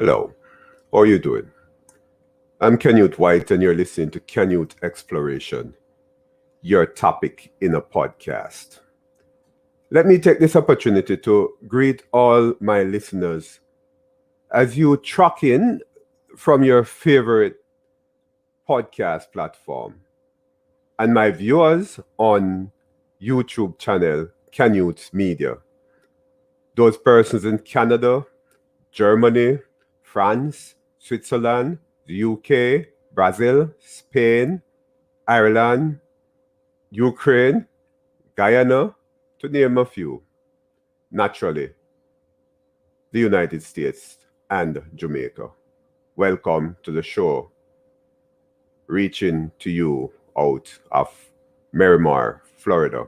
Hello, how are you doing? I'm Canyouth White, and you're listening to Canyouth Exploration, your topic in a podcast. Let me take this opportunity to greet all my listeners as you truck in from your favorite podcast platform, and my viewers on YouTube channel Canyouth Media. Those persons in Canada, Germany, France, Switzerland, the UK, Brazil, Spain, Ireland, Ukraine, Guyana, to name a few. Naturally, the United States and Jamaica. Welcome to the show, reaching to you out of Miramar, Florida.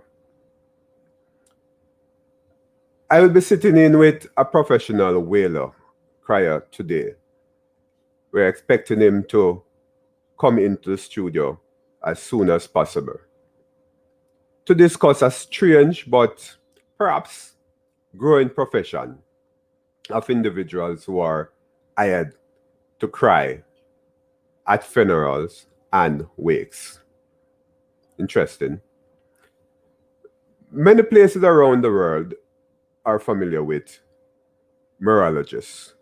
I will be sitting in with a professional wailer, CRYER, today. We're expecting him to come into the studio as soon as possible to discuss a strange but perhaps growing profession of individuals who are hired to cry at funerals and wakes. Interesting. Many places around the world are familiar with moirologists.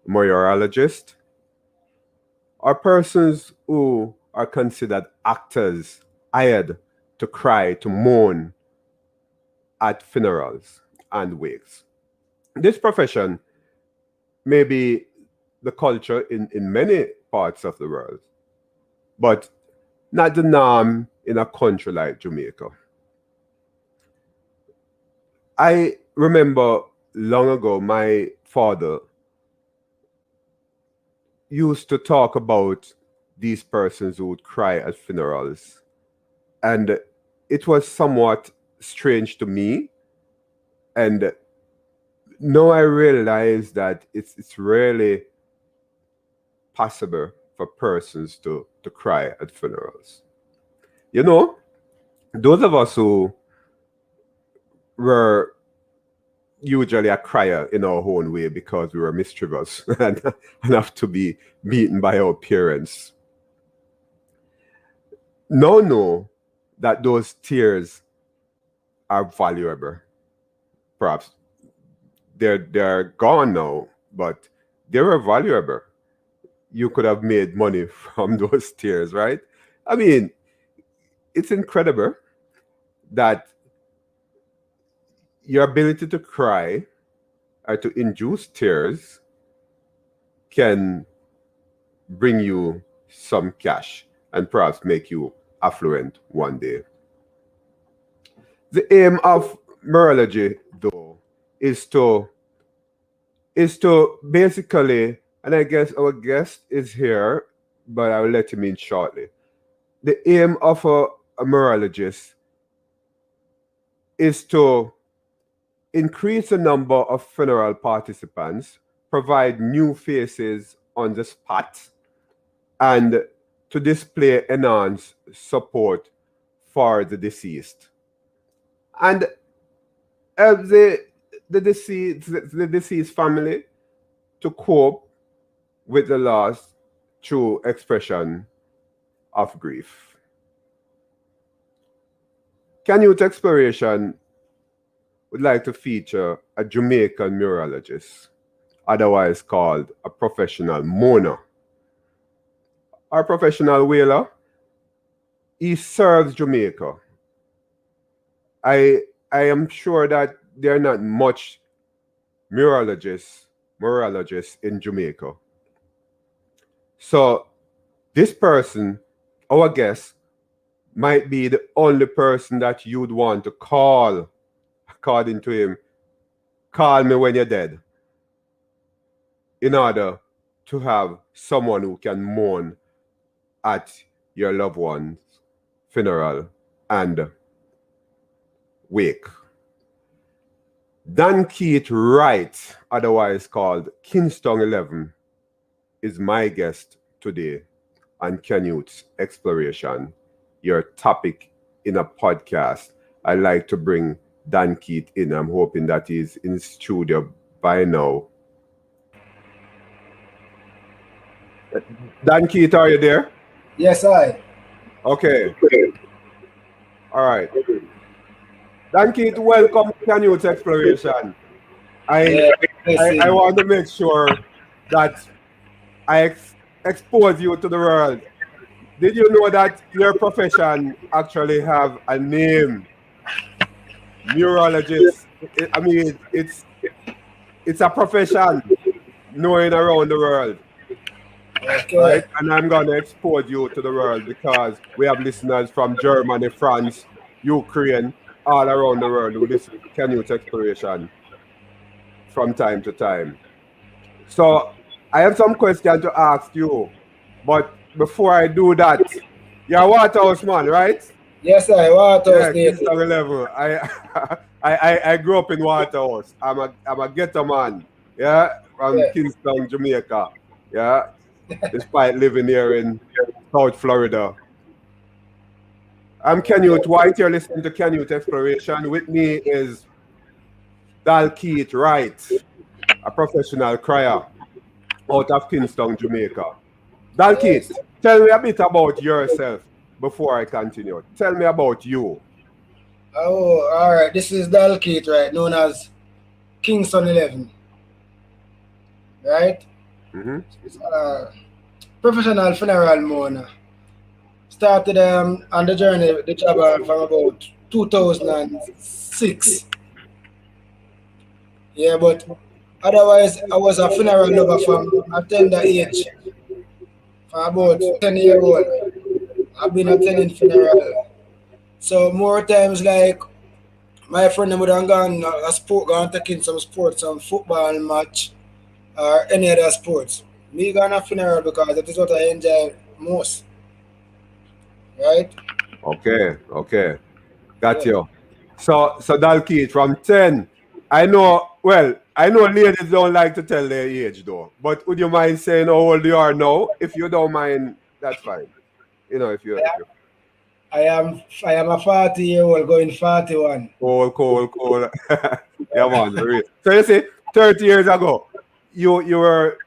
Moirologists are persons who are considered actors hired to cry, to mourn at funerals and wakes. This profession may be the culture in many parts of the world, but not the norm in a country like Jamaica. I remember long ago, my father used to talk about these persons who would cry at funerals. And it was somewhat strange to me. And now I realize that it's really possible for persons to cry at funerals. You know, those of us who were usually a crier in our own way because we were mischievous and have to be beaten by our parents, now know that those tears are valuable. Perhaps they're gone now, but they were valuable. You could have made money from those tears, right? I mean, it's incredible that your ability to cry or to induce tears can bring you some cash and perhaps make you affluent one day. The aim of moirology, though, is to basically, and I guess our guest is here, but I will let him in shortly. The aim of a moirologist is to increase the number of funeral participants, provide new faces on the spot, and to display enhanced support for the deceased. And help the deceased family to cope with the loss through expression of grief. Canyouth Exploration would like to feature a Jamaican moirologist, otherwise called a professional mourner. Our professional wailer, he serves Jamaica. I am sure that there are not much moirologists in Jamaica. So this person, our guest, might be the only person that you'd want to call, according to him, call me when you're dead, in order to have someone who can mourn at your loved one's funeral and wake. DALKEITH WRIGHT, otherwise called KINGSTON 11, is my guest today on Canyouth Exploration, your topic in a podcast. I like to bring DALKEITH in. I'm hoping that he's in studio by now. DALKEITH, are you there? Yes, I. Okay. All right. DALKEITH, welcome to Canyouth Exploration. I, I want to make sure that I expose you to the world. Did you know that your profession actually have a name? Moirologist. I mean, it's a profession known around the world. Okay. Right? And I'm going to expose you to the world because we have listeners from Germany, France, Ukraine, all around the world who listen to Canyouth Exploration from time to time. So I have some questions to ask you. But before I do that, you're a Waterhouse man, right? Yes, I. Waterhouse native. Kingston level. I grew up in Waterhouse. I'm a ghetto man. Yeah, from Kingston, Jamaica. Yeah, despite living here in South Florida. I'm Canyouth White. You're listening to Canyouth Exploration. With me is DALKEITH WRIGHT, a professional crier out of Kingston, Jamaica. DALKEITH, tell me a bit about yourself before I continue. Tell me about you. Oh, all right. This is DALKEITH, right? Known as Kingston 11. Right? Mm-hmm. Professional funeral mourner. Started on the journey, the job from about 2006. Yeah, but otherwise, I was a funeral lover from a tender age. From about 10-year old. I've been attending funeral. So more times like my friend would have gone taking some sports, some football match or any other sports. Me going to funeral because that is what I enjoy most. Right? Okay. Got you. So DALKEITH from 10. I know ladies don't like to tell their age though. But would you mind saying how old you are now? If you don't mind, that's fine. You know, if you I am a 40-year-old going 41. Cool. Yeah, man. So you see, 30 years ago, you were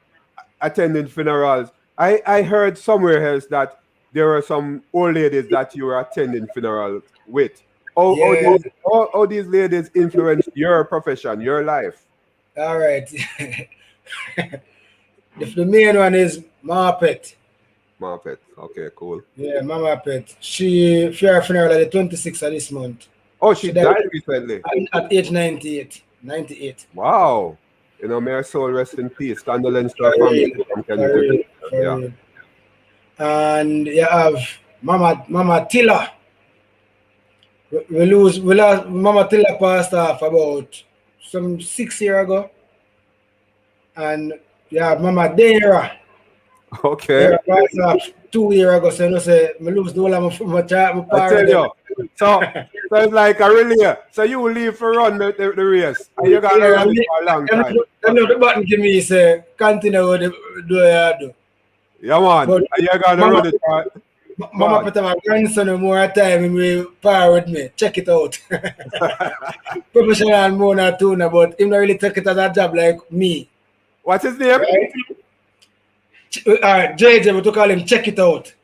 attending funerals. I heard somewhere else that there were some old ladies that you were attending funerals with. How these ladies influenced your profession, your life? All right. The main one is Mama Pet. Mama Pet. Okay, cool. Yeah, Mama Pet. She her funeral at the 26th of this month. Oh, she died recently. At age 98. 98. Wow. You know, may her soul rest in peace. Condolence to her family. Yeah. And you have Mama Tilla. We lost Mama Tilla passed off about some 6 years ago. And yeah, Mama Dera. Okay. Dera passed off 2 years ago. So you say I lose the whole of my parents. I tell you. So it's like a relay. So you will leave for run the race. And you're gonna run it for a long time. I know the button give me say continue with the do you do. Yeah, man. And you're gonna run it for Mama put my grandson more time and we par with me. Check it out. Professional mourner too, but him not really take it as a job like me. What's his name? Right? JJ, we to call him Check It Out.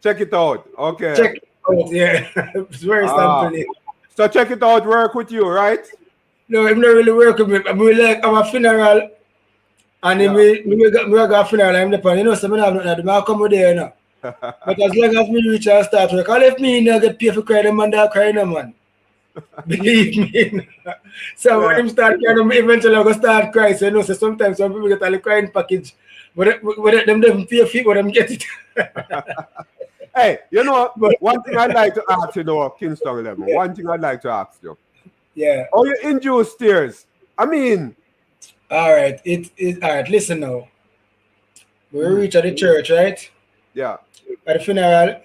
Check It Out. Okay. Check It Out, yeah. It's very simple. So Check It Out work with you, right? No, him not really work with me. I'm a funeral and we got a funeral. I'm the pan. You know, so I have nothing to do. I come with there now. But as long as me reach and start work, I left me in there get paid for crying, the man that crying, man. Believe me. So when him start crying, eventually I go start crying. So you know, so sometimes some people get a crying package, but them pay fee, but them get it. Hey, you know, one thing I'd like to ask you, though, Kingston 11. Yeah. One thing I'd like to ask you. Yeah. How you induce tears? I mean. All right. All right. Listen now. We reach at the church, right? Yeah. At the funeral,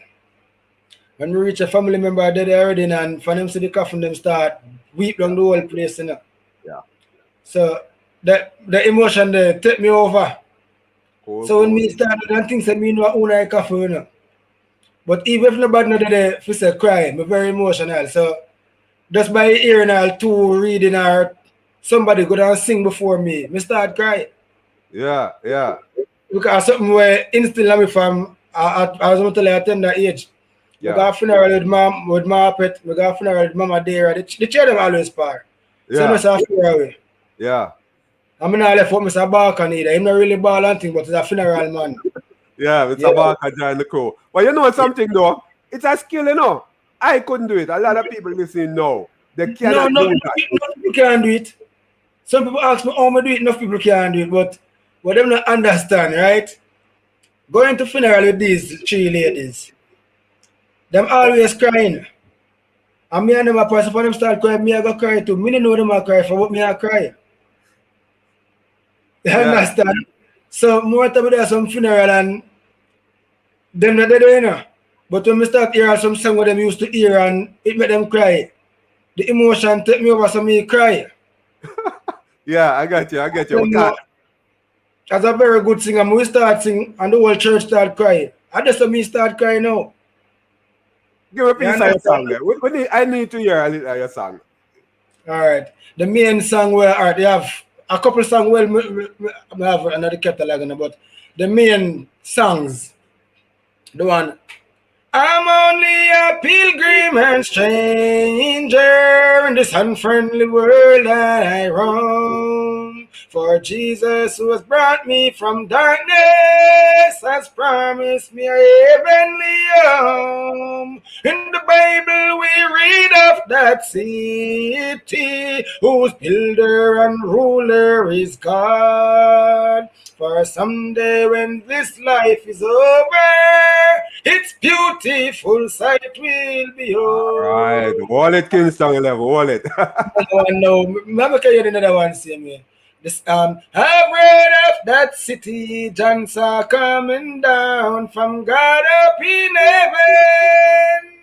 when we reach a family member dead already, and for them to the coffin, them start weep down the whole place, you know. Yeah. So the emotion there take me over. Cool, so when me start doing things that me know own a coffin, you know. But even if nobody know that they say cry, I'm very emotional. So just by hearing or two reading or somebody go down and sing before me start crying. Yeah. because something where instilled me from I was going to tell you at tender age. We got a funeral with my pet. We got a funeral with Mama Dara. The children always par. So I saw a funeral. Yeah. I mean, I left for Mr. Barker neither. He's not really ball and thing, but he's a funeral man. Yeah, Mr. Barker joined the crew. But you know something though? It's a skill, you know. I couldn't do it. A lot of people listening know. They cannot do that. Enough people can do it. Some people ask me, how I do it? Enough people can do it. But what them not understand, right? Going to funeral with these three ladies, them always crying. And me and them a person for them start crying, me I go cry too. Me don't know them a cry for what me I cry. You understand? So more time there some funeral and them not there, you know. But when we start hearing some song what them used to hear and it make them cry, the emotion take me over so me cry. Yeah, I got you. As a very good singer, we start singing and the whole church start crying. And that's when me start crying now. Give me a piece of your song there. I need to hear a little of your song. Alright. The main song where they have a couple songs, I have another catalog, but the main songs, the one, I'm only a pilgrim and stranger in this unfriendly world that I roam. For Jesus who has brought me from darkness has promised me a heavenly home. In the Bible we read of that city whose builder and ruler is God. For someday when this life is over, its beautiful sight will be over. Right, hold it, Kingston 11, hold it. No, maybe can you another one same way. This I've read of that city, giants are coming down from God up in heaven.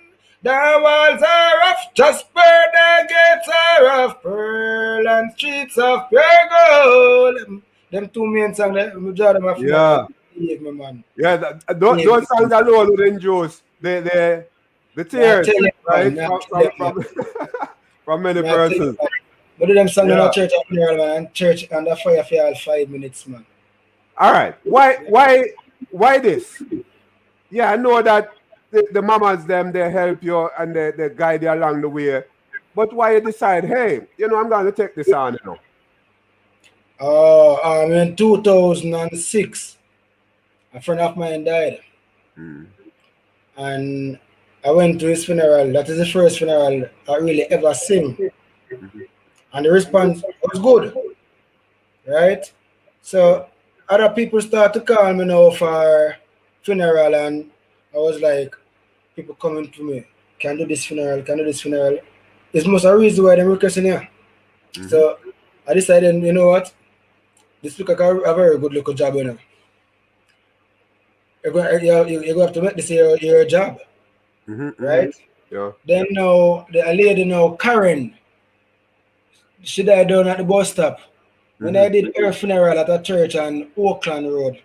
The walls are of jasper, the gates are of pearl, and streets of pure gold. Them two main songs, I'm draw them off. Yeah. My man. Yeah, those songs alone would induce the tears, right? From many persons. But them songs in a church up there, man, and church and the fire for all 5 minutes, man. All right. Why this? Yeah, I know that the mamas them they help you and they guide you along the way. But why you decide, hey, I'm gonna take this on, In 2006, a friend of mine died. And I went to his funeral. That is the first funeral I really ever sing. And the response was good. Right? So other people start to call me now for funeral, and I was like, people coming to me, can do this funeral. It's most a reason why they're requesting here. So I decided, you know what? This look like a very good local job, you go have to make this your job. Right? Yeah. Then now a lady now, Karen, she died down at the bus stop. When I did her funeral at a church on Oakland Road.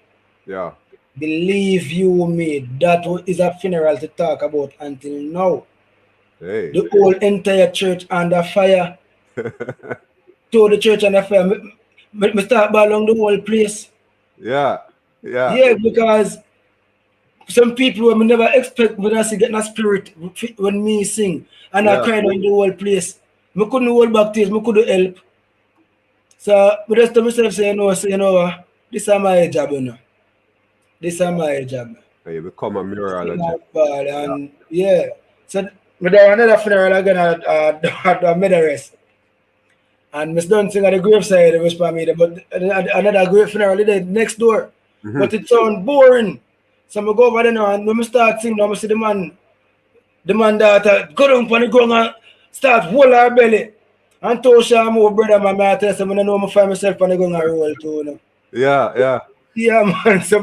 Yeah. Believe you me, that is a funeral to talk about until now. Hey. The whole entire church under fire. To the church under fire. Me start along the whole place. Yeah. Yeah, because some people will never expect when I see getting a spirit when me sing. And I cried on the whole place. I couldn't hold back tears, I couldn't help. So I just tell myself, say, this is my job, This is my job. And you become a moirologist. And so I do another funeral again at the Meadow. And Miss Dunn sing at the graveside, it was for me, but another great funeral next door. But it sounds boring. So I go over there now, and when I start singing, I see the man that go down on the ground and start hold her belly. And told her, brother, I tell you, I know I find myself on the ground and roll too. Yeah, man. So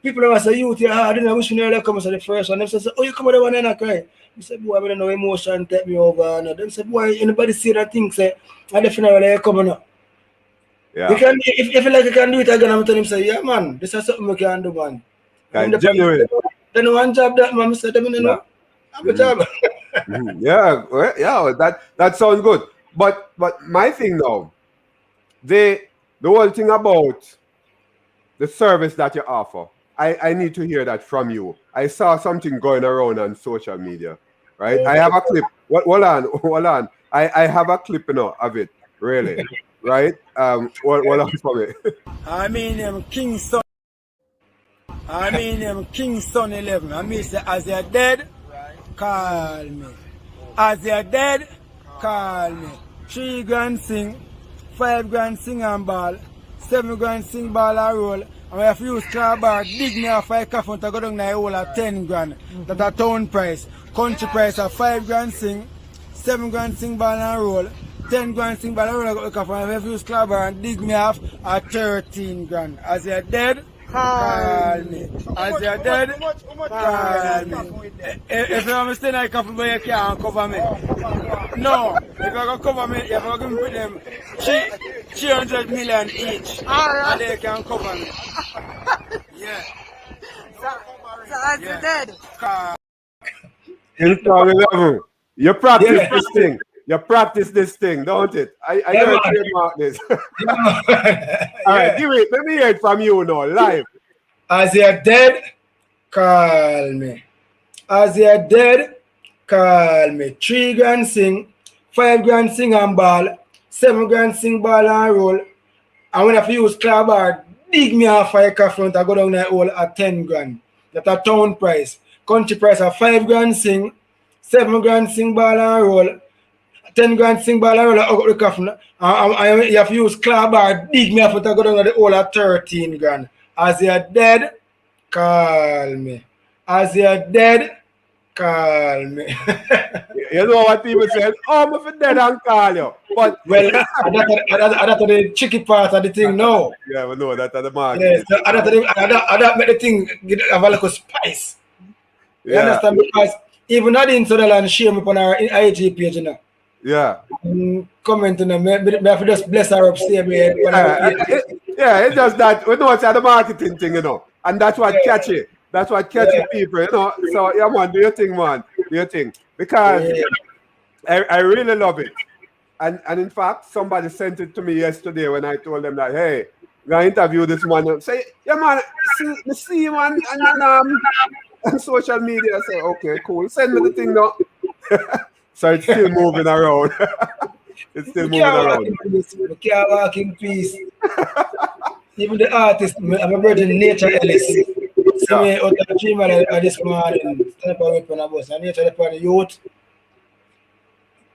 people are say, youth, I didn't wish you never come to the first one. They say, oh, you come to the one and I cry. I said, boy, I don't know emotion take me over. And they said, boy, anybody see that thing, say, I definitely coming up. Yeah. You can, if you like, you can do it again. I'm telling him, say, yeah, man, this is something we can do, man. Genuine. Then one job that, man, I said, I'm a job. Yeah, that sounds good. But my thing now, the whole thing about the service that you offer. I need to hear that from you. I saw something going around on social media, right? I have a clip. Hold on. I have a clip of it, really, right? Hold on for me. I mean, Kingston. Kingston 11. I mean, say, as you're dead, call me. As you're dead, call me. 3 grand sing, 5 grand sing and ball, 7 grand sing ball and roll. And we have to use car bar, dig me off a coffin to go down the hole at 10 grand. That's a town price. Country price of 5 grand sing, 7 grand sing ball and roll, 10 grand sing ball and roll. I got the coffin. And we have to use car bar and dig me off at 13 grand. As you're dead, call me. As you're dead, call me. If I'm staying in a coffin, but you can't cover me. No, if you're going to cover me, you're going to put them 300 million each. And they can cover me. Yeah. So as you're dead. Kingston 11. You practice this thing. You practice this thing, don't it? I heard you trademark this. All right, give it. Let me hear it from you now, live. As you're dead, call me. As you're dead, call me. 3 grand sing, 5 grand sing and ball, 7 grand sing ball and roll. And when I use club bar, dig me off a car front, I go down that hole at 10 grand. That's a town price. Country price of 5 grand sing, 7 grand sing ball and roll, 10 grand sing ball and roll, I go to the coffin. And you have to use club bar, dig me off, I go down the hole at 13 grand. As you're dead, call me. As you're dead, call me. You know what people say? Oh, I'm for dead and call you. But well, that's the tricky part of the thing now. Yeah, we know that's the market. Yes, that make the thing have a little spice. You understand? Because even I didn't Sutherland share me on our IG page, you know. Yeah. Comment on them. I have to just bless her upstairs. It's just that we know it's the marketing thing, you know. And that's what catchy. That's what catchy people, you know. So yeah, man, do your thing, man. Do your thing. Because I really love it. And in fact, somebody sent it to me yesterday when I told them that, hey, I'm gonna interview this man. Say, yeah, man, see him on social media. I say, okay, cool. Send me the thing now. So it's still moving around. It's still moving around. We can't walk in peace. Even the artist, I'm a brother Nature Ellis. See me out of the dream this morning. Stand up on a bus. And Nature upon the youth.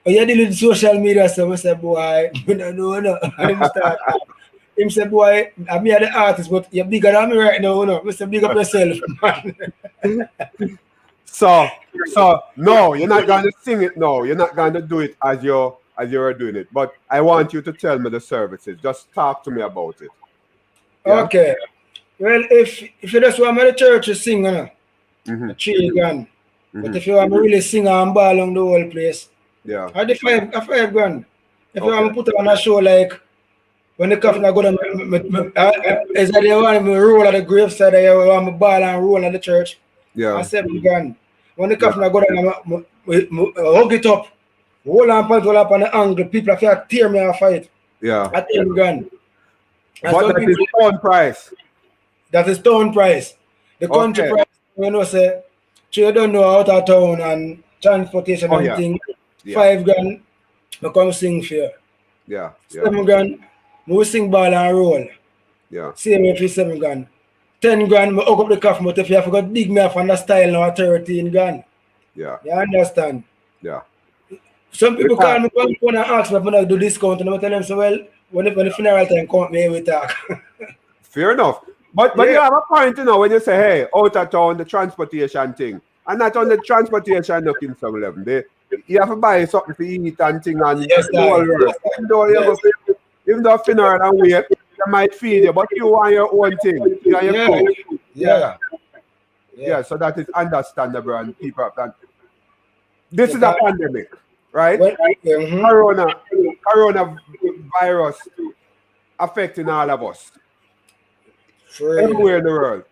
But you deal with social media, so I said, boy, no. And him said, boy, I'm here the artist, but you're bigger than me right now, no. I said, big up yourself, man. So no, you're not going to sing it now. You're not going to do it as you're doing it. But I want you to tell me the services. Just talk to me about it. Yeah? Okay. Well, if you just want me the church to sing, you know, 3 grand. But if you want me really sing and ball along the whole place, I the 5 grand. If you want me put on a show like when the coffin I go down, is that you want me roll at the graveside, or you want me ball and roll at the church? I 7 grand. When the coffin I go down, hug it up, hold on on the angle, people have to tear me off it. At 10 grand. But that is stone price. That is stone price. The country price, you know, say, you don't know out of town and transportation and things. 5 grand, I come sing for you. 7 grand, we sing ball and roll. Same way for 7 grand. 10 grand, I hook up the coffin, but if you have to go dig me off on the style now, 13 grand. You understand? Some people call me and ask me if I do discount, and I tell them, so well, when the funeral time come, me we talk. Fair enough. But you have a point, you know, when you say, hey, out of town, the transportation thing. And not on the transportation, no Kingston 11. You have to buy something to eat and thing and even though funeral and wait, they might feed you, but you want your own thing. You want your so that is understandable and people have done. This is a pandemic, right? Coronavirus affecting all of us. Everywhere in the world.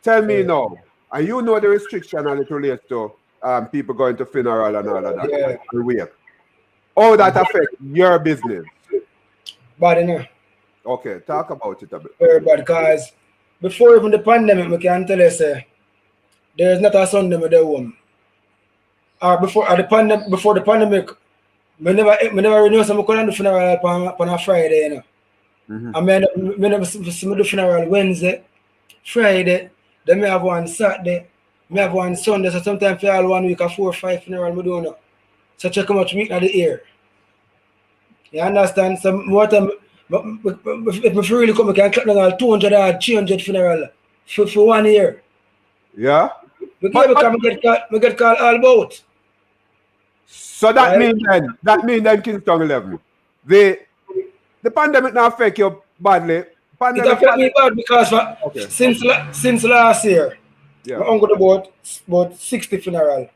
Tell me now, and you know the restriction and it relates to people going to funeral and all of that. And wait. How that affect your business? Bad enough. Okay, talk about it a bit. Very bad, because before even the pandemic, I can tell you, say, there is not a Sunday with the home. Or before the pandemic, I never know some couldn't do funeral on a Friday, you know. Mhm. I never do funeral Wednesday, Friday, then I have one Saturday, I have one Sunday, so sometimes for all 1 week or 4 or 5 funeral I do now. So check how much week at the year. You understand? So more time if I really come, I can clap down 200 or 300 funeral for 1 year. Yeah. Because I get called all about. So that Right? means then Kingston 11. The pandemic now affect you badly. It Pandemic. affect me bad because Okay. since last year, Yeah. my uncle about 60 funeral.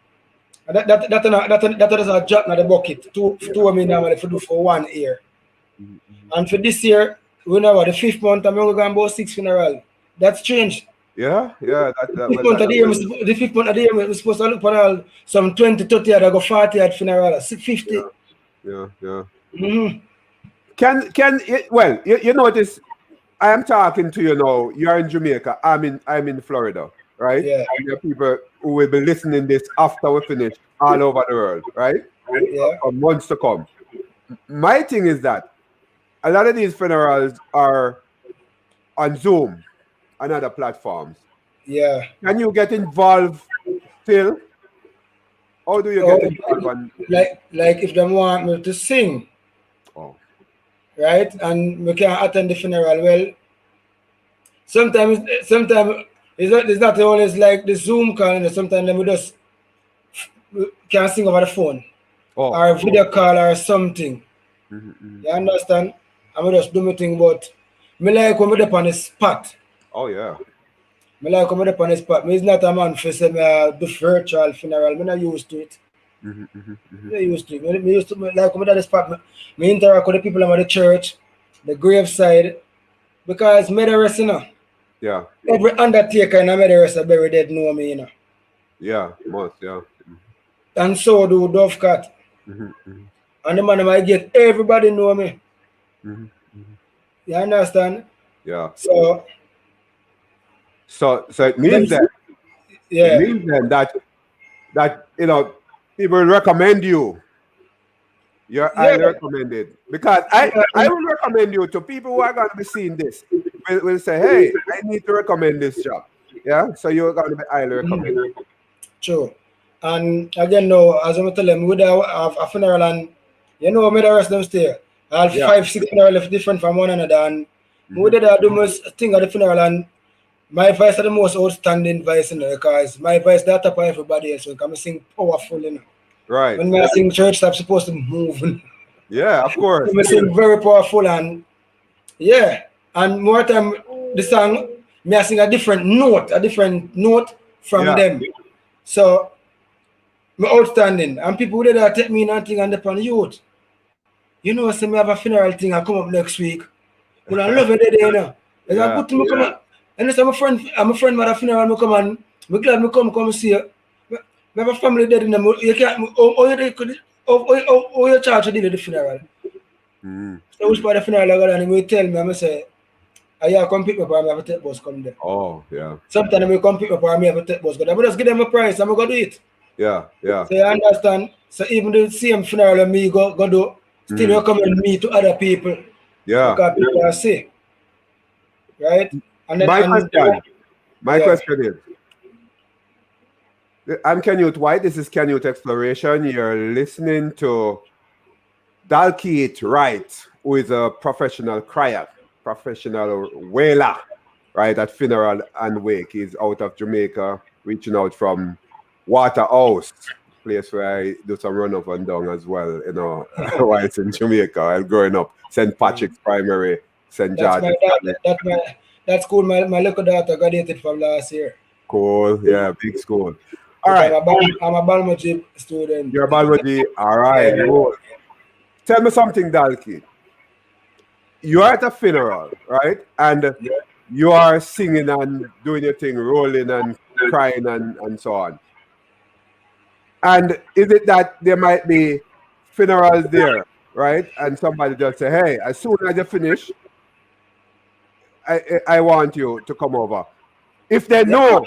And that is a drop in the bucket. Two of me normally for do for 1 year. And for this year, we know the 5th month, I'm only going about 6 funeral. That's strange. Yeah. Fifth month of the year, the 5th month of the year, we're supposed to look for all some 20, 30, I go 40 at funeral, 50. Yeah. Mm-hmm. Well, you notice I am talking to you now. You're in Jamaica. I'm in Florida, right? Yeah. And there are people who will be listening this after we finish all over the world, right? Yeah. For months to come. My thing is that a lot of these funerals are on Zoom and other platforms. Yeah. Can you get involved still? How do you get involved? Like if they want me to sing, Oh, right, and we can attend the funeral, well, sometimes it's not always like the Zoom call, and sometimes we just can sing over the phone or video call or something. You understand? And we just do my thing, but me like when we up on the spot. Oh yeah. Me like when we up on the spot. Me is not a man for say me do virtual funeral. Me not used to it. Me used to it. Me used to like when we at the spot. Me interact with the people at the church, the graveside, because me the rest, you know. Yeah. Every undertaker in the rest are buried dead know me, you know. Yeah. Most. Yeah. And so do Dovecat. And the man might get everybody know me. You understand? Yeah. So it means that yeah. it means then that you know people will recommend you. You're highly recommended because I will recommend you to people who are going to be seeing this. Will say, hey, I need to recommend this job. Yeah, so you're going to be highly recommended. True. And again, no, as I'm telling them, we have a funeral and you know, me the rest of them stay. I have 5, 6 funerals different from one another, and we did do most thing at the funeral, and my voice are the most outstanding voice, you know, because my voice that up for everybody else. So I'm sing powerful, you know. Right. When I sing church, I'm supposed to move. Yeah, of course. I sing very powerful, and yeah, and more time the song, me I sing a different note from them. So me outstanding, and people did that take me and thing and upon youth. You know, say me have a funeral thing I come up next week. You know, I love it there, you know. It's a good thing me come on. And it's I'm a friend at a funeral, me come on. Me glad me come see you. Me have a family dead in them. You can't you charge to deal with the funeral. So which part of the funeral I got and he tell me, I say, I come pick me up and I have a take bus come there. Oh, yeah. Sometimes I come pick me up and I have a take bus go there. But just give them a price, I'm gonna do it. Yeah. So you understand? So even the same funeral me go do, still you come and meet to other people. Yeah. Because people are sick. Right? And then my question is, I'm Canyouth White. This is Canyouth Exploration. You're listening to DALKEITH WRIGHT, who is a professional CRYER, professional wailer, right, at funeral and wake. He's out of Jamaica, reaching out from Waterhouse, place where I do some run up and down as well, you know, while it's in Jamaica. I'm growing up, St. Patrick's Primary, St. George. That's cool. My little daughter graduated from last year. Cool, yeah, big school. All right. I'm a Balmaji student. You're a Balmaji, all right. Yeah. Tell me something, DALKEITH. You're at a funeral, right? And you are singing and doing your thing, rolling and crying and so on. And is it that there might be funerals there, right? And somebody just say, hey, as soon as you finish, I want you to come over. If they know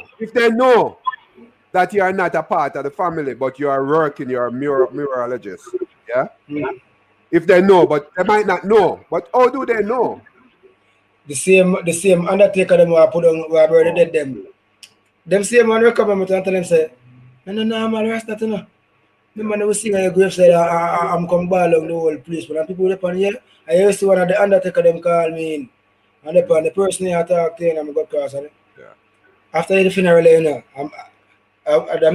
that you are not a part of the family, but you are working, you're a moirologist. Yeah? If they know, but they might not know. But how do they know? The same undertaker them who put on who already dead them. Them same man recover me and tell them say, no, I'm all rest that you know. The man who sing on your grave said I'm come ball along the whole place. But people upon here, I used to one of the undertaker them call me in. And the person I talk to and I'm got cross. Yeah. After the funeral, you know, I'm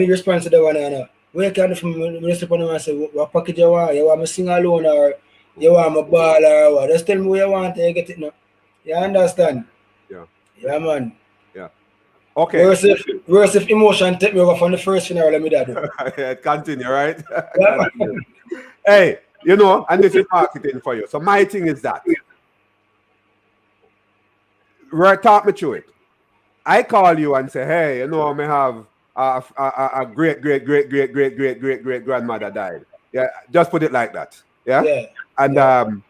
response to the one, you know. Where can I step on and say, what package you want? You want me sing alone or you want me ball or what? Just tell me what you want and you get it now. You understand? Yeah. Yeah, man. Yeah. Okay. Worse if emotion take me over from the first funeral, let me that. Continue, right? Continue. Hey, you know, and this is marketing for you. So my thing is that. Talk me through it. I call you and say, hey, you know, I have a great grandmother died. Yeah, just put it like that. Yeah. Yeah. And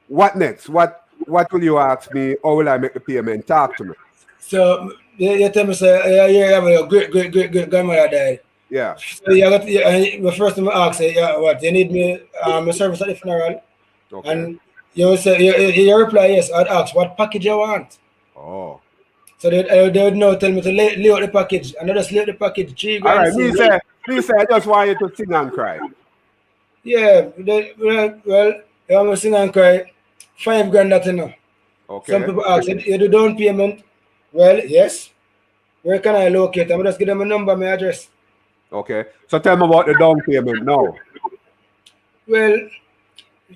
what next? What will you ask me? How will I make the payment? Talk to me. So you tell me say you have a great grandmother died. Yeah. So you got the first time I ask you, what you need me a service at the funeral? Okay. And you say you reply yes. I'd ask what package you want. Oh. So they would now tell me to lay out the package, and I just lay out the package 3 grand. All right, me say I just want you to sing and cry. Yeah, well, you want me to sing and cry, 5 grand that you know. Okay. Some people ask, you do down payment? Well, yes. Where can I locate? I'm just give them a number, my address. Okay. So tell me about the down payment now. Well,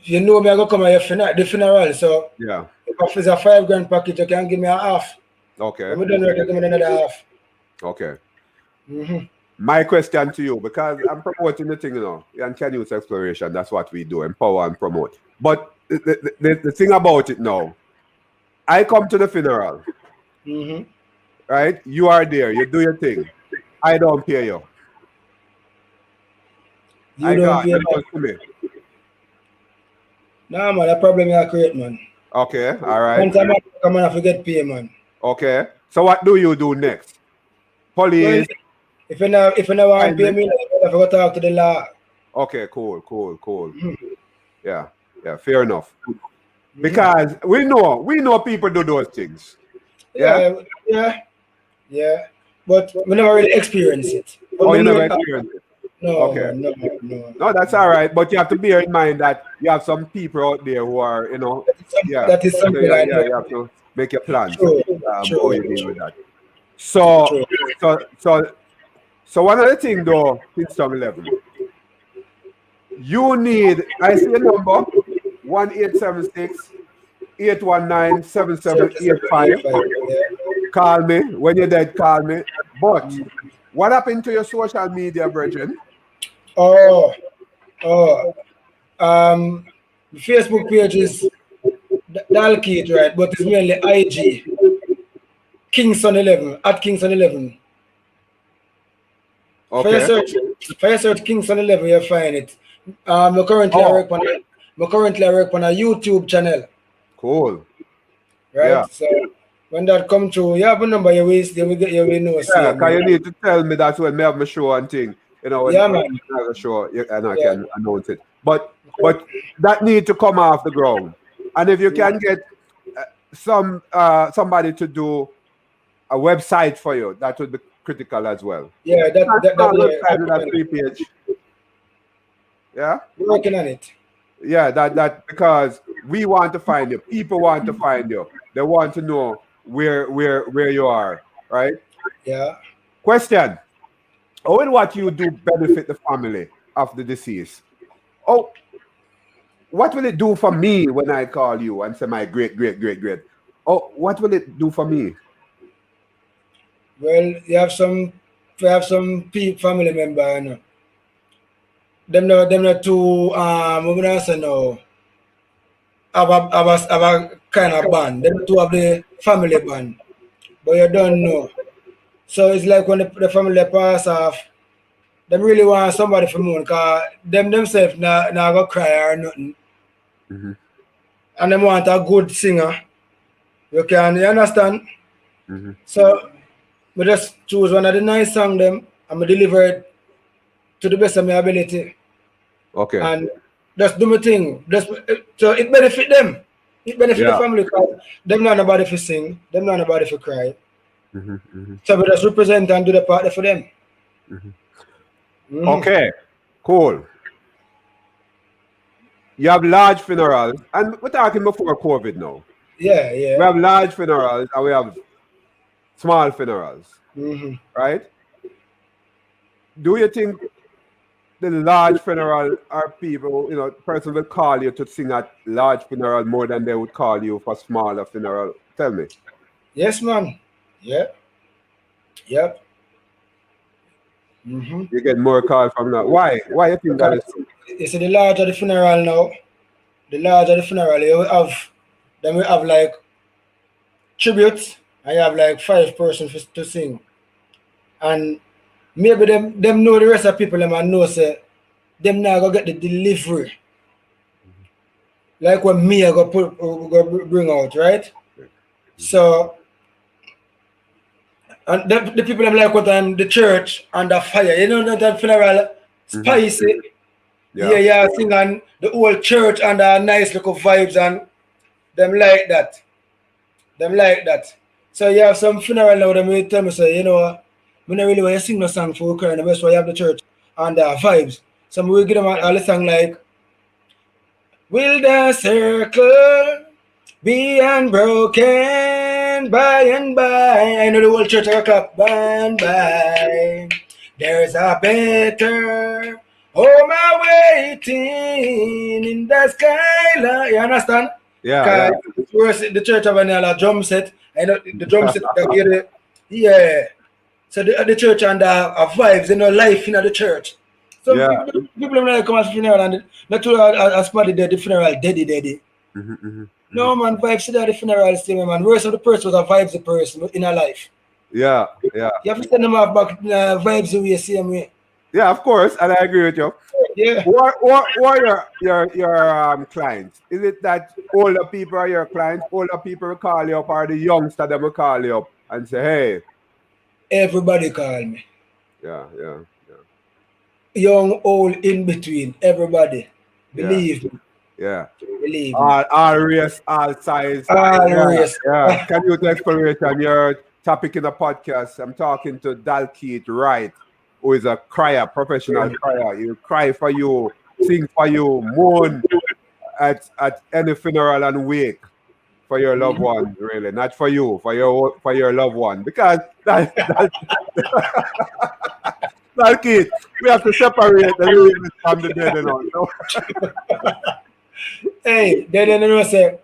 you know me, I go come at the funeral, so yeah. If it's a 5 grand package, you can give me a half. Okay. I'm done with it, give me another half. Okay. Mm-hmm. My question to you, because I'm promoting the thing, you know, and Canyouth exploration, that's what we do, empower and promote. But the thing about it now, I come to the funeral, right? You are there, you do your thing. I don't pay you. You don't pay me. Nah, man, that problem you create, man. Okay, all right. Sometimes I come and I forget pay, man. Okay. So what do you do next? Police. Well, if you know want to pay me, I have to go talk to the law. Okay, cool. Yeah, fair enough. Because we know people do those things. Yeah. But we never really experience it. Oh, you never experience it? No, okay. No, that's all right. But you have to bear in mind that you have some people out there who are, you know, that is something you have to make your plans. True. How you deal with that. So one other thing though, Kingston 11. You need, I see a number, 1-876-819-7785. Call me. When you're dead, call me. But what happened to your social media, brethren? The Facebook page is DALKEITH, right? But it's mainly IG. KINGSTON 11 at KINGSTON 11. Okay. For your search KINGSTON 11, you'll find it. I currently work on a YouTube channel. Cool. Right? Yeah. So when that come through, you have a number, you will know. Yeah, because you need to tell me that when I have my show and thing. You know, when man. I have a show, and I can announce it. But that need to come off the ground. And if you can get somebody to do a website for you, that would be critical as well. Yeah, that 3-page. Yeah, working on it. Yeah, that because we want to find you. People want to find you. They want to know where you are, right? Yeah. Question: how will what you do benefit the family of the deceased? Oh, what will it do for me when I call you and say my great? Oh, what will it do for me? Well, you have some family member, you know. Them not too I'm gonna say no. Have a kind of band. Them two have the family band. But you don't know. So it's like when the family pass off, them really want somebody for moon because them themselves not go cry or nothing. And them want a good singer You understand? Mm-hmm. So we just choose one of the nice song them and we deliver it to the best of my ability. Okay. And just do my thing. So it benefit them. It benefit the family because them not nobody for sing, them not nobody for cry. Mm-hmm. Mm-hmm. So we just represent and do the part for them. Mm-hmm. Okay, cool. You have large funerals, and we're talking before COVID now. Yeah, We yeah. have large funerals and we have small funerals, right? Do you think the large funeral are people, person will call you to sing at large funeral more than they would call you for smaller funeral? Tell me. Yes, man. Yeah. Yep. Mm-hmm. You get more calls from that. Why? Why you think that is so? You see, the larger the funeral now, the larger the funeral, we have like tributes, and you have like 5 persons to sing. And maybe them know the rest of people them and know say them now go get the delivery. Like what me I go bring out, right? So and the people them like what the church and the fire, that funeral spicy. Yeah, sing on the old church and the nice little vibes and them like that. Them like that. So you have some funeral now them will tell me say, we don't really want to sing no song for crying, the best why you have the church and the vibes. So we give them all the song like will the circle be unbroken by and by. I know the whole church will clap by and by. There's a better home waiting in the skyline. You understand? Yeah. The church have a drum set. I know the drum set that get it. Yeah. So the church and vibes, life in the church. So people like come at funeral and not to as part of the funeral, daddy. No man, vibes at the funeral still, man. Worst of the person was a vibes the person in a life. Yeah. You have to send them off back vibes the way you see them way. Yeah, of course, and I agree with you. Yeah. Or your clients? Is it that older people are your clients? Older people will call you up, or the youngster them will call you up and say, "Hey." Everybody call me. Yeah. Young, old, in between, everybody. Believe me. Yeah. Believe me. All race, all size. All race. Yeah. Canyouth exploration, your topic in the podcast. I'm talking to DALKEITH WRIGHT, who is a CRYER, professional CRYER. He'll cry for you, sing for you, mourn at any funeral and wake for your loved one, really. Not for you, for your loved one. Because DALKEITH, we have to separate the living from the dead and all. Hey, they don't say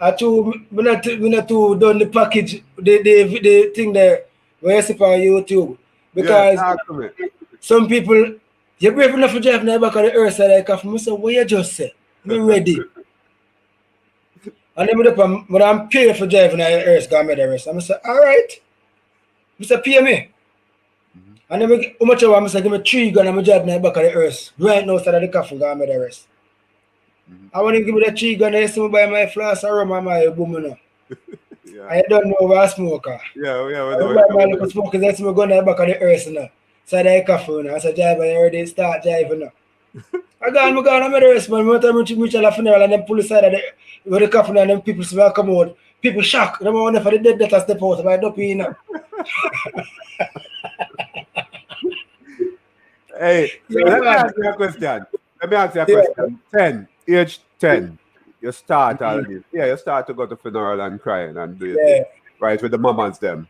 we not too done the package, the thing there where you see on YouTube. Because some people, you're brave enough to drive in the back of the earth, so like, I say, what you just say? I'm ready. And then when I'm paid for driving the earth, go the rest. I'm say, all right. I say, pay me. And then how much I say, give me 3 grand and I'm driving the back of the earth. Right now, instead of the coffee, go the rest. I want to give me the 3 grand and I buy my flask or rum and my boom. I don't know about a smoker. Yeah. I buy my little smoker, that's me going to the back of the earth now. So I coffee now. So drive and already start driving now. I'm the rest, man. I reach a funeral and then pull the side of the coffin and then people come out. People shock. They wonder for the dead that I step out of my dopey now. Hey, let me ask you a question. 10, age 10, you start all this. Yeah, you start to go to funeral and crying and do your thing, right, with the mamas them,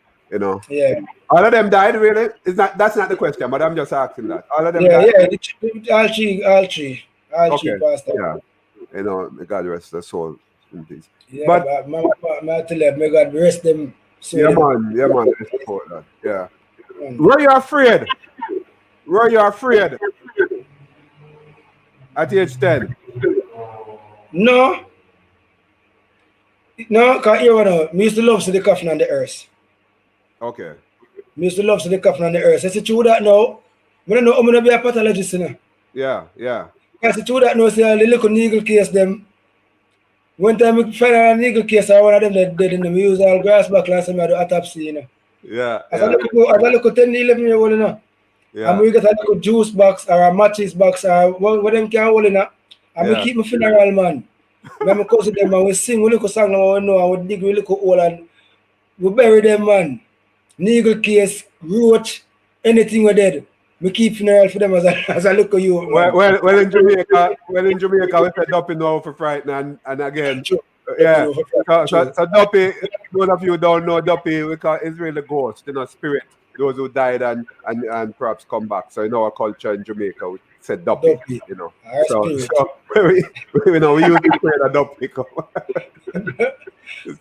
Yeah. All of them died, really? That's not the question, but I'm just asking that. All of them died? Yeah, all three passed out. Yeah, may God rest their soul in peace. Yeah, but may God rest them soul. Yeah, man, I support that. Yeah. Were you afraid? At age 10? No, because me used to love to see the coffin on the earth. Okay. Me used to love to see the coffin on the earth. I say true that now. I don't know I'm going to be a pathologist now. Yeah. I say true that now, see all the little needle case them. One time we find a nigga case or one of them that dead in them, we use all grass back last time I do autopsy, you know. Yeah. As I look at 10, 11 year old, you know. And we get a little juice box or a matches box or what them can hold in that. And we keep my funeral, man. When I cousin them and we sing, we look a song and we know and we dig, we look a hole and we bury them, man. Needle case, roach, anything we dead. We keep funeral for them as I look at you, man. Well, in Jamaica, we said Duppy now for frightened and again. Yeah. So Duppy, those of you who don't know Duppy, it's really ghost, you know, spirit. Those who died and perhaps come back. So in our culture in Jamaica, we said Duppy, you know. So we use the word of Duppy.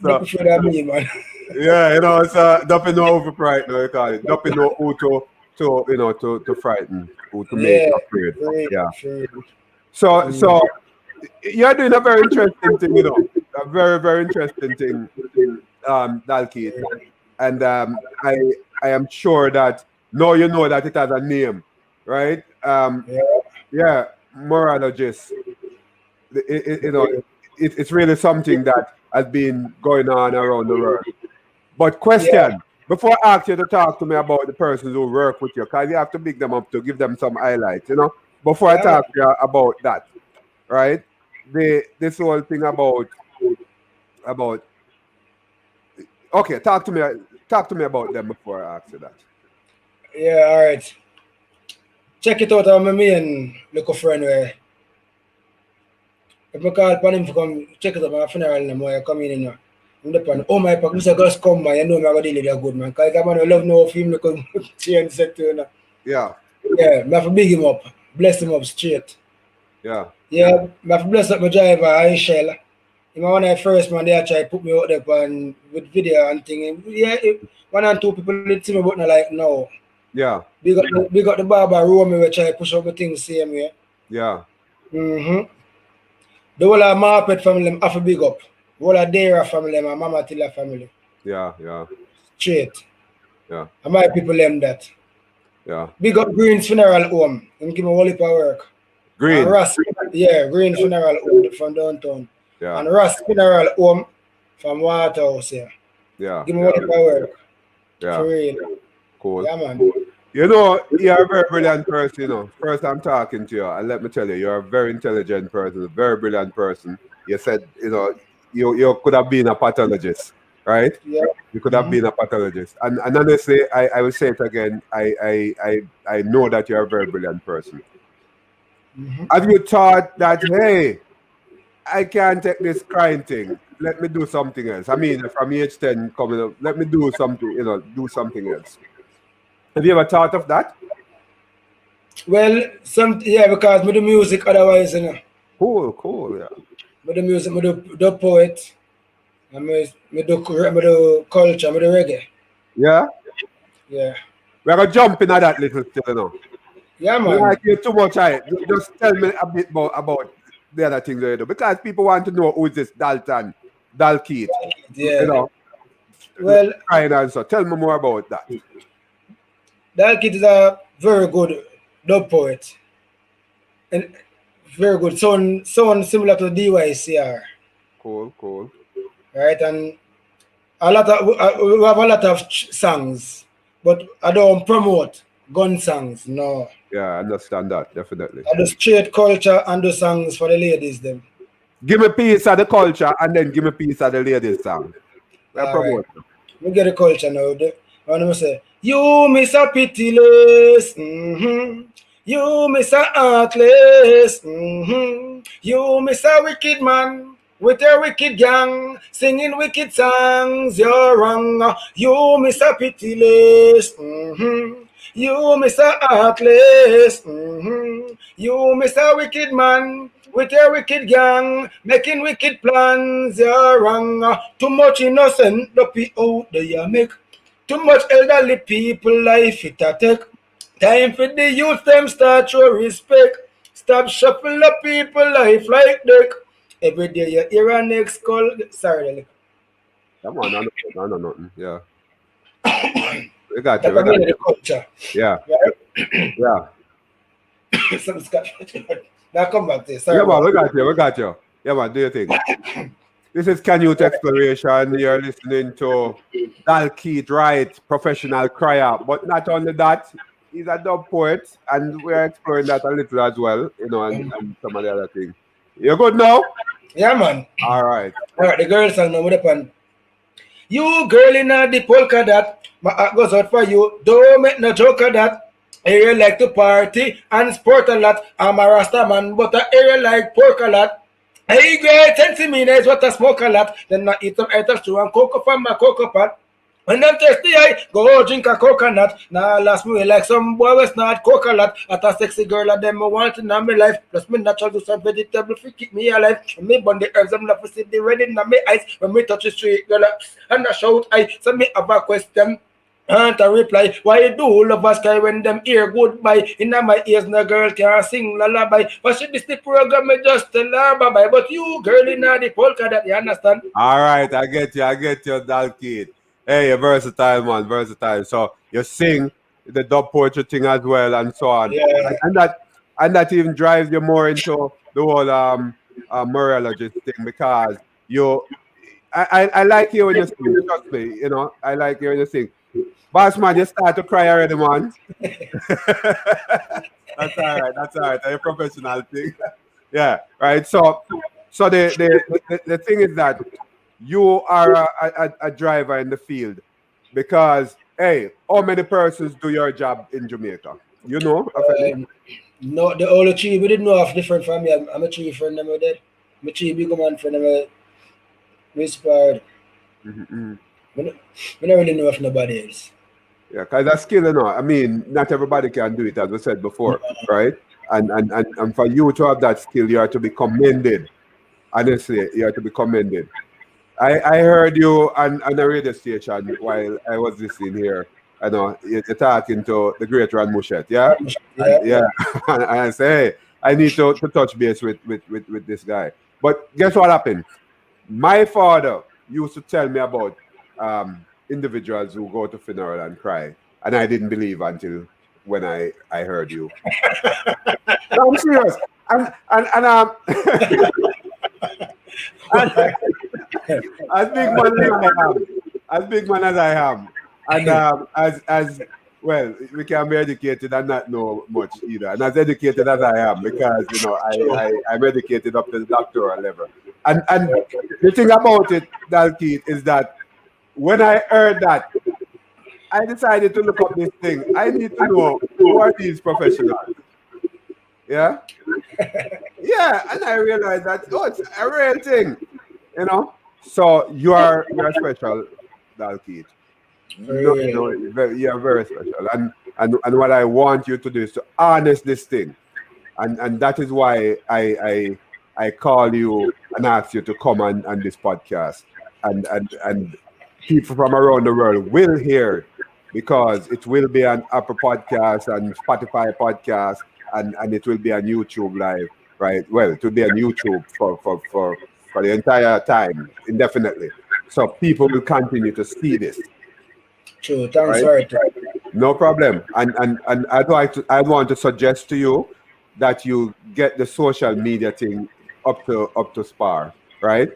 Duppy for that me, man. Yeah, you know, it's Duppy know who to frighten, we call it. Duppy know who to frighten, who to make afraid. Yeah. So you're doing a very interesting thing, you know. A very, very interesting thing, Dalkeith. And I am sure that now you know that it has a name, right? Yeah, moirologist. It's really something that has been going on around the world. But question, before I ask you to talk to me about the persons who work with you, because you have to big them up to give them some highlights, you know? Before I talk to you about that, right? This whole thing about okay, talk to me about them before I ask you that. Yeah, all right. Check it out on my main little friend where if I call upon him to come check it out my funeral and I come in and oh my pack, Mr. Gus come man, you know I'm gonna deal with a good man. Because I man I love no of him because change sector, you know. Yeah. Yeah, I have to big him up, bless him up straight. Yeah. Yeah, I have to bless up my driver, I shell. You know, when I first man, they try to put me out there and with video and thing. Yeah, one and two people did see me, but not like no. Yeah. We got the barber Romy which I push up the things same way. Yeah. The whole of Marpet family them have to big up. The whole of Dara family and Mama Tilla family. Yeah. Straight. Yeah. And my people them that. Yeah. Big up Green's funeral home. And give me whole heap of work. Green. And Ross, Green funeral home from downtown. Yeah. And Ross funeral home from Waterhouse here. Yeah. Give me whole heap of work. Yeah. For real. Cool. Yeah, man. You know, you're a very brilliant person, you know. First, I'm talking to you, and let me tell you, you're a very intelligent person, a very brilliant person. You said, you know, you could have been a pathologist, right? Yeah. You could have been a pathologist. And honestly, I will say it again, I know that you're a very brilliant person. Have you thought that, hey, I can't take this crying thing. Let me do something else. I mean, from age 10 coming up, let me do something, you know, do something else. Have you ever thought of that? Well, because me do music otherwise, you know. Cool, yeah. Me do music, me do poet, and me do culture, me do reggae. Yeah? Yeah. We're going to jump into that little still, you know. Yeah, man. Like you too much, just tell me a bit about the other things you do. Because people want to know who is this Dalkeith. Yeah. You know. Well, answer. Tell me more about that. Dalkeith is a very good dub poet. And very good. Sound similar to DYCR. Cool. Right, and we have a lot of songs, but I don't promote gun songs, no. Yeah, I understand that, definitely. I do straight culture and do songs for the ladies them. Give me a piece of the culture and then give me a piece of the ladies song. Right. We get the culture now. And I say, you Mr. Pitiless, you Mr. Heartless, you Mr. Wicked Man, with your wicked gang, singing wicked songs, you're wrong. You Mr. Pitiless, you Mr. Heartless, you Mr. Wicked Man, with your wicked gang, making wicked plans, you're wrong. Too much innocent, the out there make. Too much elderly people life it a take. Time for the youth them start show respect. Stop shuffle up people life like deck. Every day you hear a next call. Sorry, come on, I know nothing. Yeah. We got you. The culture. Yeah. Right? Yeah. Now come back to this. Sorry, yeah, man, we got you. Yeah, man, do your thing. This is Canyouth Exploration. You're listening to DALKEITH, WRIGHT, professional CRYER. But not only that, he's a dub poet, and we're exploring that a little as well, you know, and some of the other things. You good now? Yeah, man. All right. All right, the girl song now with the pan. You girl in the polka dot, my heart goes out for you. Don't make no joke of that. Area like to party and sport a lot. I'm a Rasta man, but a area like pork a lot. Hey, great, 10 minutes, what I smoke a lot. Then I eat some items too and cocoa from my cocoa pot. When I'm thirsty, I go drink a coconut. Now last me like some boy was not coconut. At a sexy girl of them I want in my life. Plus me natural do some vegetable to keep me alive. When me burn the herbs, I'm not to see the red in my eyes. When me touch the street, girl, and I shout, I so me have a question. And I reply, why you do love a sky when them hear goodbye? In my ears, no girl can sing lullaby. But she this the program, me just tell her bye-bye. But you, girl, in the polka that you understand? All right, I get you, DALKEITH. Hey, you're versatile, man, versatile. So you sing the dub poetry thing as well, and so on. Yeah. And that even drives you more into the whole moirologist thing, because I like you when you sing. Trust me, you know, I like you when you sing. Boss man, you start to cry already, man. That's all right. That's a professional thing. Yeah, right. So the thing is that you are a driver in the field, because hey, how many persons do your job in Jamaica? You know? No, the only three we didn't know of different from me. I'm a three friend them dead. I'm a three big man friend them inspired. Mm-hmm. We don't really know of nobody else. Yeah, because that's skill, you know. I mean, not everybody can do it, as we said before, right? And for you to have that skill, you are to be commended. Honestly, you are to be commended. I heard you on a radio station while I was listening here. I know you're talking to the great Ran Mushet, yeah? Yeah. And I say, hey, I need to touch base with this guy. But guess what happened? My father used to tell me about individuals who go to funeral and cry, and I didn't believe until when I heard you. No, I'm serious. And as big man as I am, and as well, we can be educated and not know much either. And as educated as I am, because you know I'm educated up to the doctoral level. And the thing about it, DALKEITH, is that when I heard that, I decided to look up this thing. I need to know who are these professionals. Yeah? Yeah, and I realized that, oh, it's a real thing, you know? So you're special, DALKEITH. You're very special. And what I want you to do is to harness this thing. And that is why I call you and ask you to come on this podcast. And people from around the world will hear, because it will be an Apple podcast and Spotify podcast, and it will be on YouTube live, right? Well, it will be on YouTube for the entire time, indefinitely. So people will continue to see this. True, thanks for it. No problem. And I want to suggest to you that you get the social media thing up to spar, right?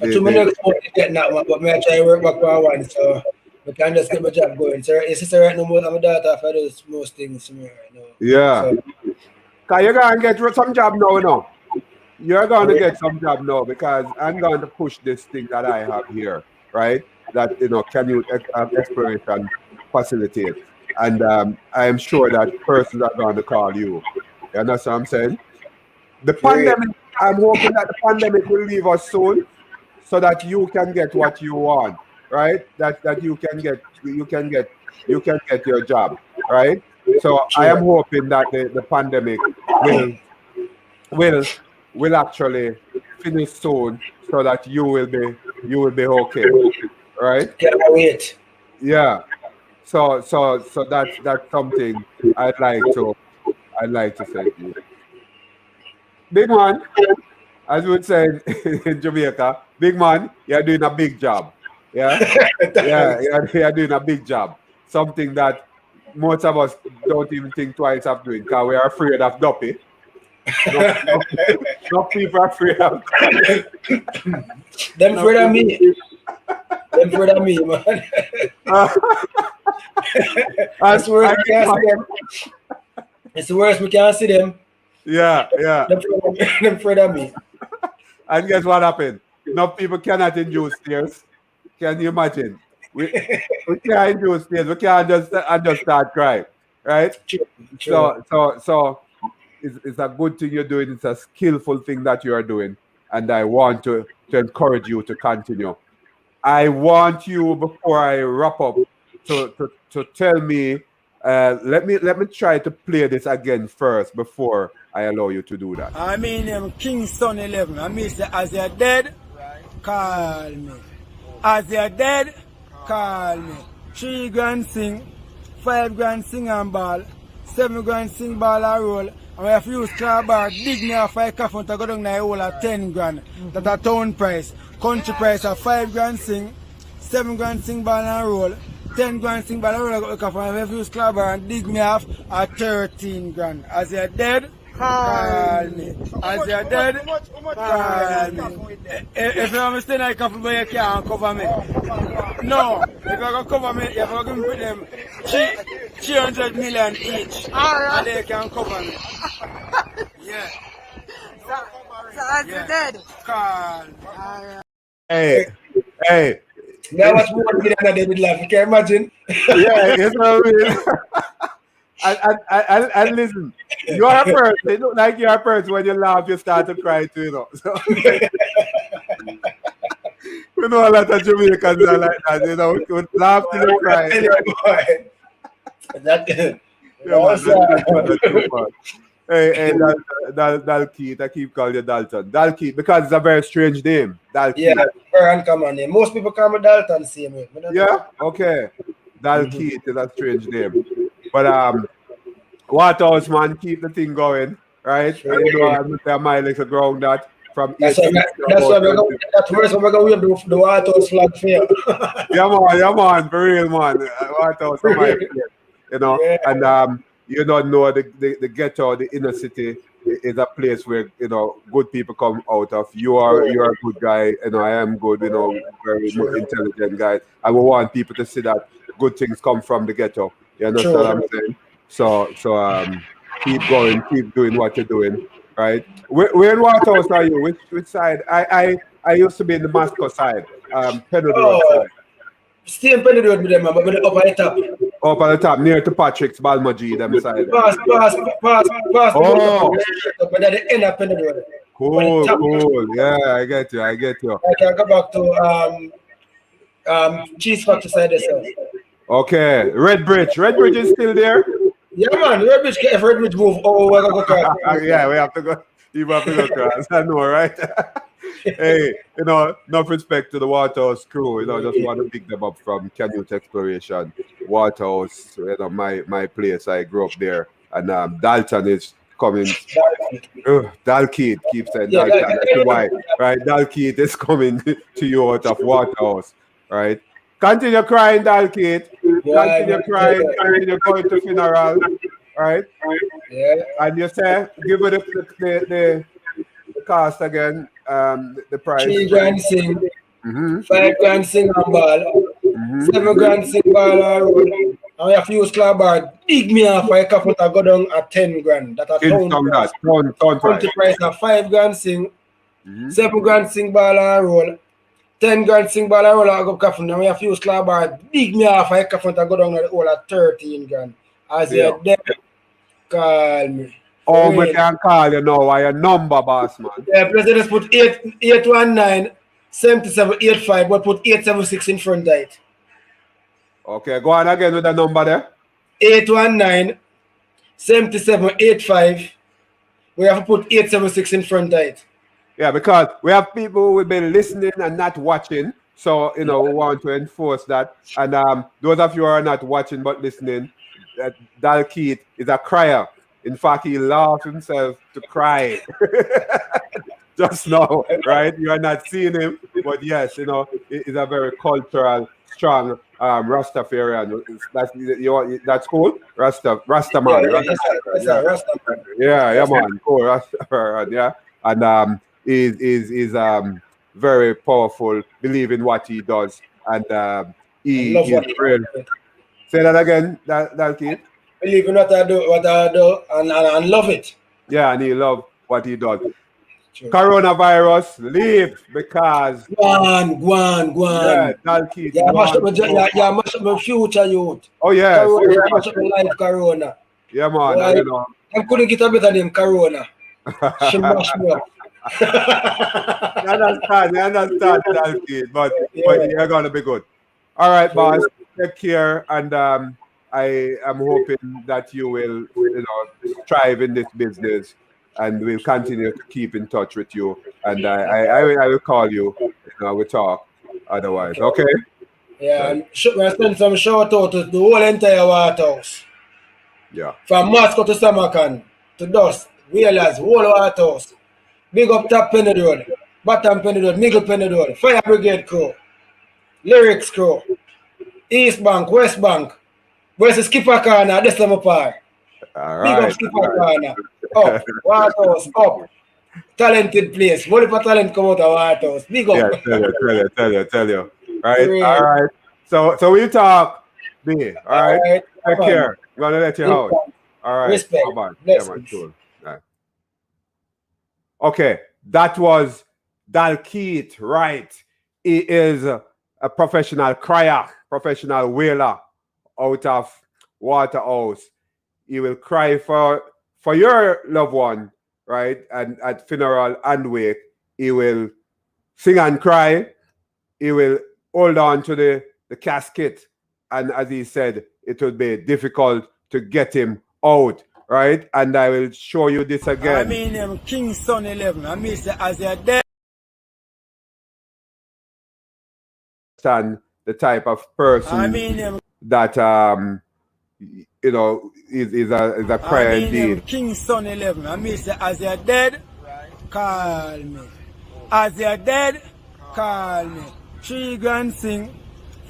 Too many getting that one, but I try to work back for one, so we can just get my job going. So it's just right now, I'm a daughter for those most things right now. Yeah. Because you're going to get some job now, no? You're going to get some job now, because I'm going to push this thing that I have here, right? That, you know, Canyouth Exploration facilitate. And I am sure that persons are going to call you. You understand what I'm saying? The pandemic, I'm hoping that the pandemic will leave us soon, so that you can get what you want, right? That you can get your job, right? So I am hoping that the pandemic will actually finish soon, so that you will be okay, right? Can't wait. Yeah. So that's something I'd like to say to you. Big man, as we would say in Jamaica, big man, you're doing a big job. Yeah? Yeah, you're doing a big job. Something that most of us don't even think twice of doing, because we are afraid of duppy. No people are afraid of Them afraid of me. Them afraid of me, man. It's the worst we can see them. It's the worst we can see them. Yeah. Them afraid of me. And guess what happened? No people cannot induce tears. Can you imagine? We can't induce tears. We can't just start crying, right? True. So it's a good thing you're doing. It's a skillful thing that you are doing, and I want to encourage you to continue. I want you, before I wrap up, to tell me. Let me try to play this again first before I allow you to do that. I mean, Kingston 11. I mean, as you're dead, call me. As you're dead, call me. 3 grand sing, 5 grand sing and ball, 7 grand sing ball and roll. And we have to use bar, dig me off a coffin to go down the hole at 10 grand. That's a town price. Country price of 5 grand sing, 7 grand sing ball and roll, 10 grand sing ball and roll. I go and we have to use bar and dig me off at 13 grand. As you're dead, call me. As you're dead, call me. If you're staying at a coffin, you can't cover me. No, if you're going to cover me, you're going to put them 300 million each. And they can cover me. Yeah. So as you're dead. Call. Hey. That was more than I did laugh. You can imagine. Yeah, you know what I mean? And listen, you're a person. It look like you're a person. When you laugh, you start to cry too, you know. So, we know a lot of Jamaicans are like that, you know. We would laugh till you cry. Hey, Dalkeith, I keep calling you Dalton. Dalkeith, because it's a very strange name. Dalkeith. Yeah, very uncommon name. Most people call me Dalton same way. Yeah? Okay. Dalkeith is a strange name. But Waterhouse, man, keep the thing going, right? Sure. And you know, I'm with my legs ground that from that's why we're going to do the Waterhouse flag fair. yeah, man, for real, man. Waterhouse, you know, yeah. And you don't know the ghetto, the inner city is a place where, you know, good people come out of. You're a good guy, you know, I am good, you know, very intelligent guy. I will want people to see that good things come from the ghetto. You understand what I'm saying? So keep going, keep doing what you're doing, right? Where in Waterhouse are you? Which side? I used to be in the Moscow side, Penrose side. Stay in Penrose with them, but up at the top. Up at the top, near to Patrick's, Balmaji, them side. Pass. Oh. But at the end of Penrose. Cool. Yeah, I get you. I can go back to Cheese Factory side as well. Okay, Red Bridge is still there? Yeah, man, if Red Bridge move, we're going to go across. Yeah, we have to go. You have to go across. I know, right? Hey, you know, enough respect to the Waterhouse crew. You know, just want to pick them up from Canyouth Exploration. Waterhouse, you know, my place. I grew up there. And Dalton is coming. Dalkeith, keep saying Dalton. That's why, right? Dalkeith is coming to you out of Waterhouse, right? Continue crying, Dalkeith. Continue crying. Continue going to funeral, right? Yeah. And you say, give it the cost again. The price. 3 grand sing, 5 grand sing and ball, 7 grand sing ball and roll. And we have to use bar, dig me off for a couple to go down at 10 grand. That's a town price of 5 grand sing, 7 grand sing ball and roll, 10 grand sing ball and roll and go coffin. And we have to use bar, dig me off for a couple to go down at the hole at 13 grand. As you're dead, call me. Oh, we can call you now. Why your number, boss, man? Yeah, President put 819 7785, but put 876 in front of it. Okay, go on again with the number there. 819 7785. We have to put 876 in front of it. Yeah, because we have people who've been listening and not watching. So, you know, we want to enforce that. And those of you who are not watching but listening, Dalkeith is a crier. In fact, he laughed himself to cry just now, right? You are not seeing him, but yes, you know, he's a very cultural, strong Rastafarian. That's cool? Rastaman. Yeah, yeah, man. Cool, Rastafarian, yeah. and is very powerful, believe in what he does, and he love is what real. Say that again, Dalkeith. believe in what I do, and love it. Yeah, and he love what he does. True. Coronavirus, leave because Go on. yeah, Dalkeith. Yeah, mash up my future youth. Oh yeah, Corona, mash up my life, Corona. yeah, man. Why? You know. I couldn't get a better name, Corona. She mash me up. You understand, Dalkeith, but you're gonna be good. All right, boss. Take care, and I am hoping that you will, thrive in this business, and we'll continue to keep in touch with you. And I will call you. We'll talk. Otherwise, okay? Yeah, and I send some shout out to the whole entire White House. Yeah. From Moscow to Samarkand to Dust, Wailers, whole White House. Big up top Penny Road, bottom Penny Road, middle Penny Road, Fire Brigade crew, Lyrics crew, East Bank, West Bank. Where's the Skipper Corner? This is my part. All Big right. up Skipper Corner. Up, White House, up. Talented place. What if a talent come out of White House? Big up. Yeah, tell you. Right? All right. So we'll talk, B. All right? Take care. I'm going to let you out. All right. Respect. Bye-bye. Yeah, man, sure. All right. Okay. That was Dalkeith Wright. He is a professional CRYER, professional wailer out of Waterhouse. He will cry for your loved one, right? And at funeral and wake, he will sing and cry. He will hold on to the casket. And as he said, it would be difficult to get him out, right? And I will show you this again. I mean, Kingston 11. I mean, as they're dead. Understand the type of person that is a CRYER indeed. Kingston 11. I mean, as they're dead, call me. As they're dead, call me. 3 grand sing,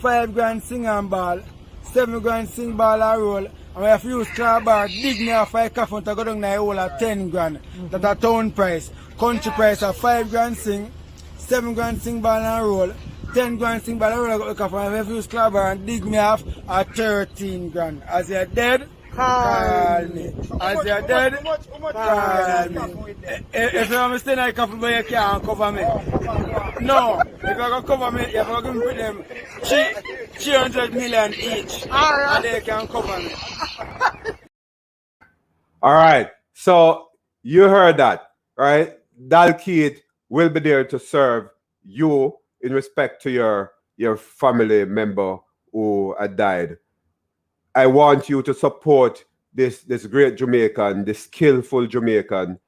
5 grand sing and ball, 7 grand sing ball and roll. And we have to use car bar, dig me off a coffin to go down there all at 10 grand. That's a town price. Country price of 5 grand sing, 7 grand sing ball and roll, 10 grand sing ball and roll. I got the coffin. And we have to use car bar and dig me off at 13 grand. As you're dead, call me. As you're dead, call me. If you're staying at the coffin, but you can't cover me. No, if you're going to cover me, you're going to put them 300 million each. And they can cover me. All right. So you heard that, right? Dalkeith will be there to serve you in respect to your family member who had died. I want you to support this great Jamaican, this skillful Jamaican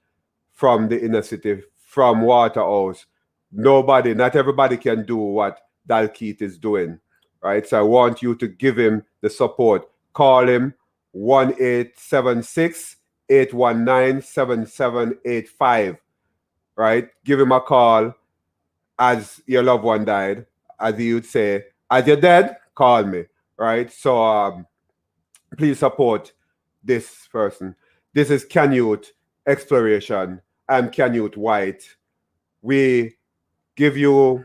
from the inner city, from Waterhouse. Not everybody can do what Dalkeith is doing, right? So I want you to give him the support. Call him 1-876-819-7785, right? Give him a call as your loved one died, as he would say, as you're dead, call me, right? So please support this person. This is Canyouth Exploration. I'm Canyouth White. We give you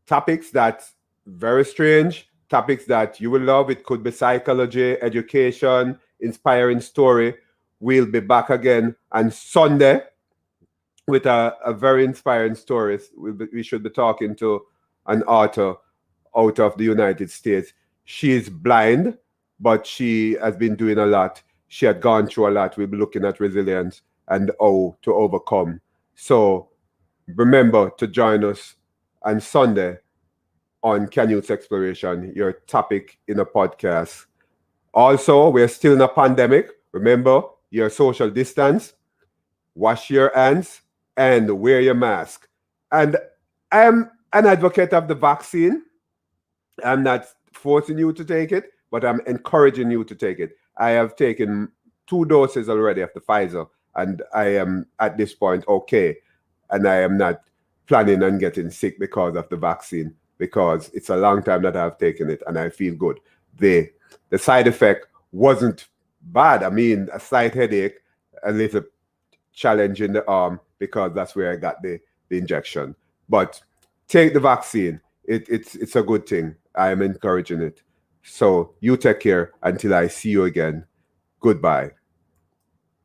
topics that's very strange, topics that you will love. It could be psychology, education, inspiring story. We'll be back again on Sunday with a very inspiring story. We should be talking to an author out of the United States. She's blind, but she has been doing a lot. She had gone through a lot. We'll be looking at resilience and how to overcome. So remember to join us on Sunday on Canyouth Exploration, your topic in a podcast. Also, we're still in a pandemic. Remember your social distance, wash your hands, and wear your mask. And I am an advocate of the vaccine. I'm not forcing you to take it, but I'm encouraging you to take it. I have taken 2 doses already of the Pfizer, and I am at this point okay. And I am not planning on getting sick because of the vaccine, because it's a long time that I've taken it and I feel good. The side effect wasn't bad. I mean, a slight headache, a little challenging the arm because that's where I got the injection. But take the vaccine. It's a good thing. I am encouraging it. So you take care until I see you again. Goodbye.